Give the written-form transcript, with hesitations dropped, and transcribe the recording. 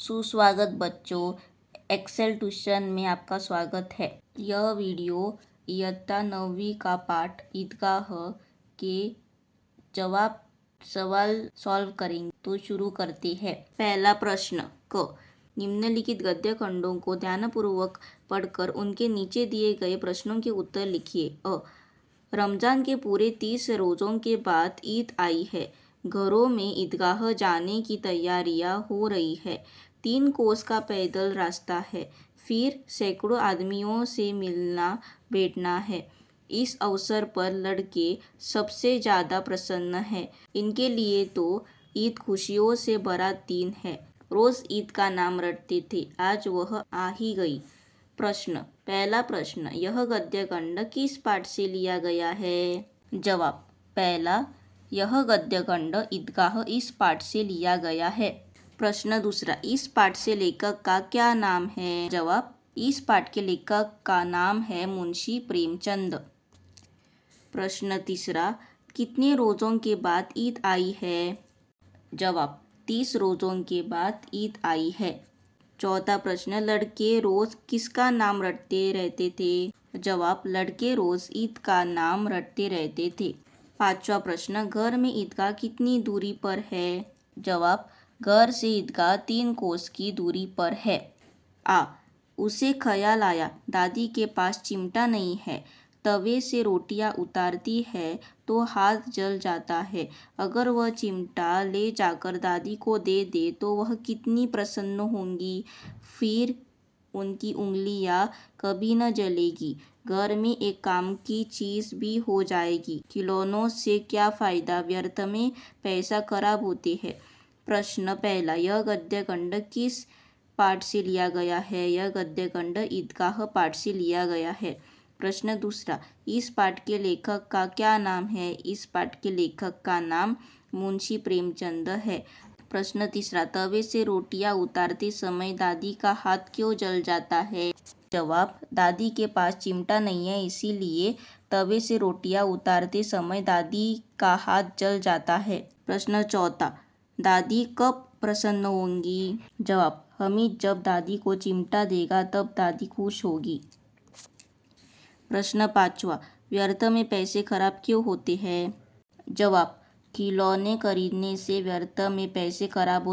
सुस्वागत बच्चों, Excel tuition में आपका स्वागत है। यह वीडियो इयत्ता 9वीं का पाठ ईदगाह के जवाब सवाल सॉल्व करेंगे। तो शुरू करते हैं। पहला प्रश्न क। निम्नलिखित गद्य खंडों को ध्यानपूर्वक पढ़कर उनके नीचे दिए गए प्रश्नों के उत्तर लिखिए। अ। रमजान के पूरे 30 रोज़ों के बाद ईद आई है। घरों में ईदगाह जाने की तैयारियां हो रही है। 3 कोस का पैदल रास्ता है। फिर सैकड़ों आदमियों से मिलना बैठना है। इस अवसर पर लड़के सबसे ज़्यादा प्रसन्न हैं। इनके लिए तो ईद खुशियों से भरा दिन है। रोज़ ईद का नाम रटते थे, आज वह आ ही गई। प्रश्न। पहला प्रश्न, यह गद्य खंड किस पाठ से लिया गया है? जवाब। पहला, यह गद्य खंड ईदगाह इस पाठ से लिया गया है। प्रश्न दूसरा, इस पाठ से लेखक का क्या नाम है? जवाब। इस पाठ के लेखक का नाम है मुंशी प्रेमचंद। प्रश्न तीसरा, कितने रोज़ों के बाद ईद आई है? जवाब। 30 रोज़ों के बाद ईद आई है। चौथा प्रश्न, लड़के रोज़ किसका नाम रटते रहते थे? जवाब। लड़के रोज़ ईद का नाम रटते रहते थे। पांचवा प्रश्न, घर में ईदगाह कितनी दूरी पर है? जवाब। घर से ईदगाह 3 कोस की दूरी पर है। आ। उसे ख्याल आया, दादी के पास चिमटा नहीं है। तवे से रोटियां उतारती है तो हाथ जल जाता है। अगर वह चिमटा ले जाकर दादी को दे दे तो वह कितनी प्रसन्न होंगी। फिर उनकी उंगलियां कभी न जलेगी। घर में एक काम की चीज़ भी हो जाएगी। खिलौनों से क्या फ़ायदा, व्यर्थ में पैसा खराब होते हैं। प्रश्न पहला, यह गद्य खंड किस पाठ से लिया गया है? यह गद्य खंड ईदगाह पाठ से लिया गया है। प्रश्न दूसरा, इस पाठ के लेखक का क्या नाम है? इस पाठ के लेखक का नाम मुंशी प्रेमचंद है। प्रश्न तीसरा, तवे से रोटियां उतारते समय दादी का हाथ क्यों जल जाता है? जवाब। दादी के पास चिमटा नहीं है, इसीलिए तवे से रोटियां उतारते समय दादी का हाथ जल जाता है। प्रश्न चौथा, दादी कब प्रसन्न होंगी? जवाब। हमीद जब दादी को चिमटा देगा तब दादी खुश होगी। प्रश्न पांचवा, व्यर्थ में पैसे खराब क्यों होते हैं? जवाब। खिलौने खरीदने से व्यर्थ में पैसे खराब